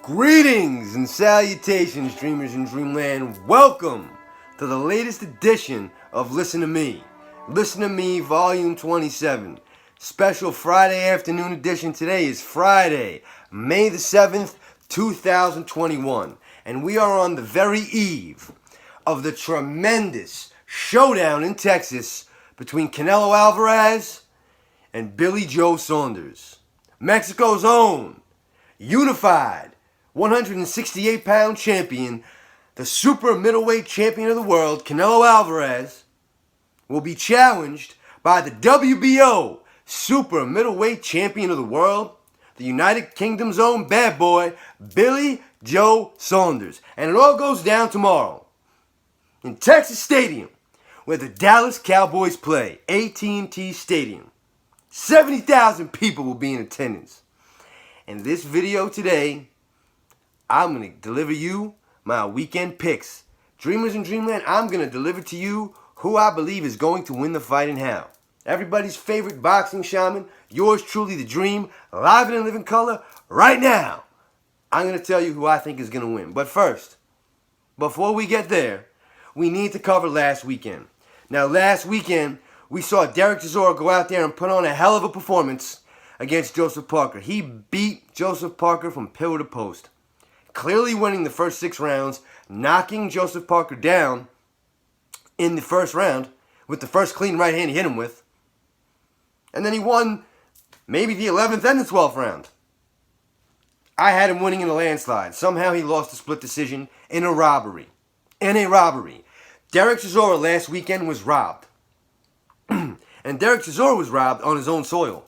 Greetings and salutations, dreamers in dreamland. Welcome to the latest edition of Listen to Me. Listen to Me, Volume 27. Special Friday afternoon edition. Today is Friday, May the 7th, 2021. And we are on the very eve of the tremendous showdown in Texas between Canelo Alvarez and Billy Joe Saunders. Mexico's own, unified, 168-pound champion, the super middleweight champion of the world, Canelo Alvarez, will be challenged by the WBO super middleweight champion of the world, the United Kingdom's own bad boy, Billy Joe Saunders. And it all goes down tomorrow in Texas Stadium, where the Dallas Cowboys play, AT&T Stadium. 70,000 people will be in attendance. In this video today, I'm going to deliver you my weekend picks. Dreamers in Dreamland, I'm going to deliver to you who I believe is going to win the fight and how. Everybody's favorite boxing shaman, yours truly, The Dream, live and in living color, right now. I'm going to tell you who I think is going to win. But first, before we get there, we need to cover last weekend. Now, last weekend, we saw Derek Chisora go out there and put on a hell of a performance against Joseph Parker. He beat Joseph Parker from pillar to post, clearly winning the first 6 rounds, knocking Joseph Parker down in the first round with the first clean right hand he hit him with. And then he won maybe the 11th and the 12th round. I had him winning in a landslide. Somehow he lost a split decision in a robbery. Derek Chisora last weekend was robbed. And Derek Chisora was robbed on his own soil.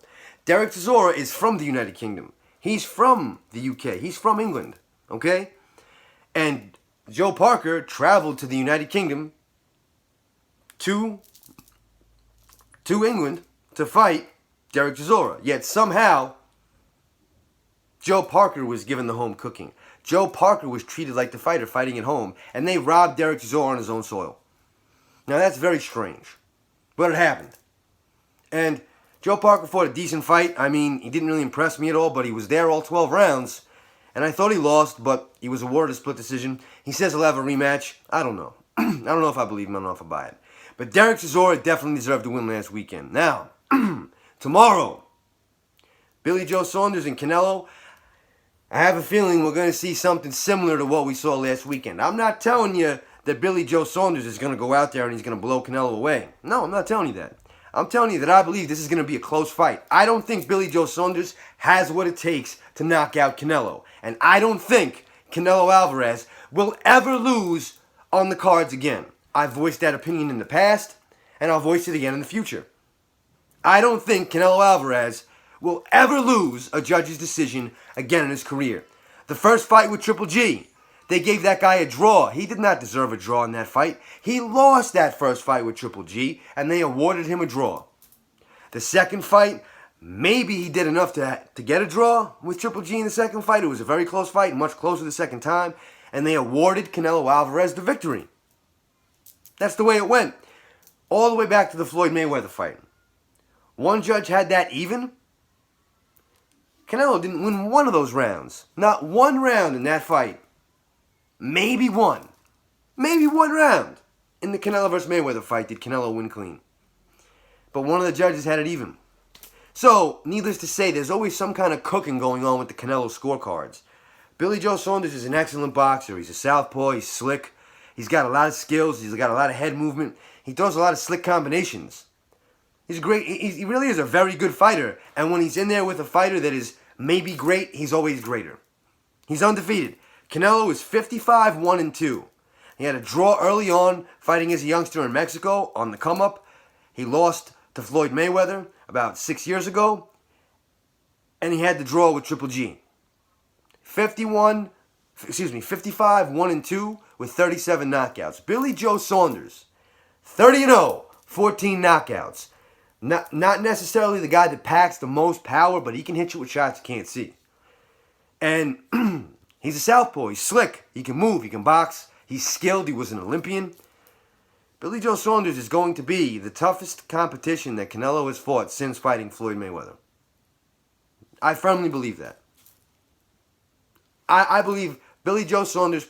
Derek Chisora is from the United Kingdom. He's from the UK. He's from England. Okay? And Joe Parker traveled to the United Kingdom to England to fight Derek Chisora. Yet somehow, Joe Parker was given the home cooking. Joe Parker was treated like the fighter fighting at home, and they robbed Derek Chisora on his own soil. Now that's very strange, but it happened. And Joe Parker fought a decent fight. I mean, he didn't really impress me at all, but he was there all 12 rounds. And I thought he lost, but he was awarded a split decision. He says he'll have a rematch. I don't know. I don't know if I believe him. I don't know if I buy it. But Derek Chisora definitely deserved to win last weekend. Now, tomorrow, Billy Joe Saunders and Canelo. I have a feeling we're going to see something similar to what we saw last weekend. I'm not telling you that Billy Joe Saunders is going to go out there and he's going to blow Canelo away. No, I'm not telling you that. I'm telling you that I believe this is going to be a close fight. I don't think Billy Joe Saunders has what it takes to knock out Canelo. And I don't think Canelo Alvarez will ever lose on the cards again. I've voiced that opinion in the past, and I'll voice it again in the future. I don't think Canelo Alvarez will ever lose a judge's decision again in his career. The first fight with Triple G, they gave that guy a draw. He did not deserve a draw in that fight. He lost that first fight with Triple G, and they awarded him a draw. The second fight, maybe he did enough to get a draw with Triple G in the second fight. It was a very close fight, much closer the second time, and they awarded Canelo Alvarez the victory. That's the way it went. All the way back to the Floyd Mayweather fight. One judge had that even. Canelo didn't win one of those rounds. Not one round in that fight. Maybe one. Maybe one round. In the Canelo vs. Mayweather fight did Canelo win clean. But one of the judges had it even. So, needless to say, there's always some kind of cooking going on with the Canelo scorecards. Billy Joe Saunders is an excellent boxer. He's a southpaw. He's slick. He's got a lot of skills. He's got a lot of head movement. He throws a lot of slick combinations. He's great. He really is a very good fighter. And when he's in there with a fighter that is maybe great, he's always greater. He's undefeated. Canelo is 55-1-2. He had a draw early on fighting as a youngster in Mexico on the come-up. He lost to Floyd Mayweather about 6 years ago. And he had the draw with Triple G. 55-1-2 with 37 knockouts. Billy Joe Saunders, 30-0, 14 knockouts. Not necessarily the guy that packs the most power, but he can hit you with shots you can't see. And he's a southpaw. He's slick. He can move. He can box. He's skilled. He was an Olympian. Billy Joe Saunders is going to be the toughest competition that Canelo has fought since fighting Floyd Mayweather. I firmly believe that. I believe Billy Joe Saunders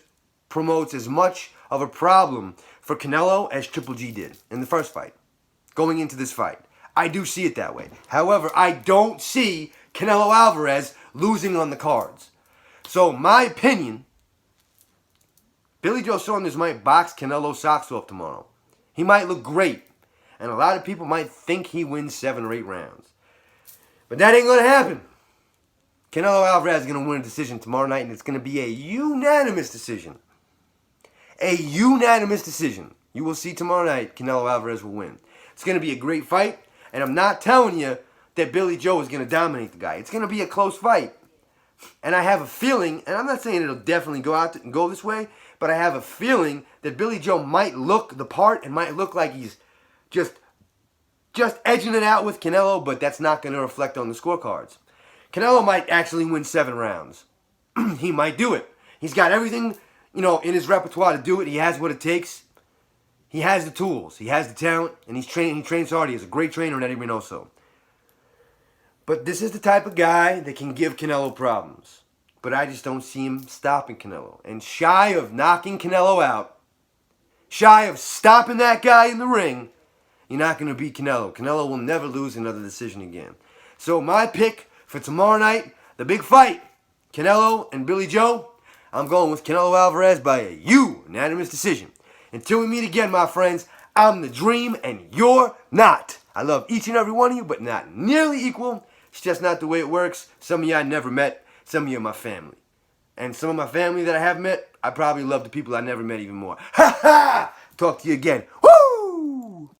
promotes as much of a problem for Canelo as Triple G did in the first fight, going into this fight. I do see it that way. However, I don't see Canelo Alvarez losing on the cards. So, my opinion, Billy Joe Saunders might box Canelo's socks off tomorrow. He might look great. And a lot of people might think he wins 7 or 8 rounds. But that ain't going to happen. Canelo Alvarez is going to win a decision tomorrow night, and it's going to be a unanimous decision. A unanimous decision. You will see tomorrow night Canelo Alvarez will win. It's going to be a great fight, and I'm not telling you that Billy Joe is going to dominate the guy. It's going to be a close fight. And I have a feeling, and I'm not saying it'll definitely go this way, but I have a feeling that Billy Joe might look the part and might look like he's just edging it out with Canelo, but that's not going to reflect on the scorecards. Canelo might actually win 7 rounds. He might do it. He's got everything, in his repertoire to do it. He has what it takes. He has the tools. He has the talent, and he trains hard. He has a great trainer in Eddie Reynoso. But this is the type of guy that can give Canelo problems. But I just don't see him stopping Canelo. And shy of knocking Canelo out, shy of stopping that guy in the ring, you're not going to beat Canelo. Canelo will never lose another decision again. So my pick for tomorrow night, the big fight, Canelo and Billy Joe, I'm going with Canelo Alvarez by a unanimous decision. Until we meet again, my friends, I'm the Dream and you're not. I love each and every one of you, but not nearly equal. It's just not the way it works. Some of you I never met. Some of you are my family. And some of my family that I have met, I probably love the people I never met even more. Ha ha! Talk to you again.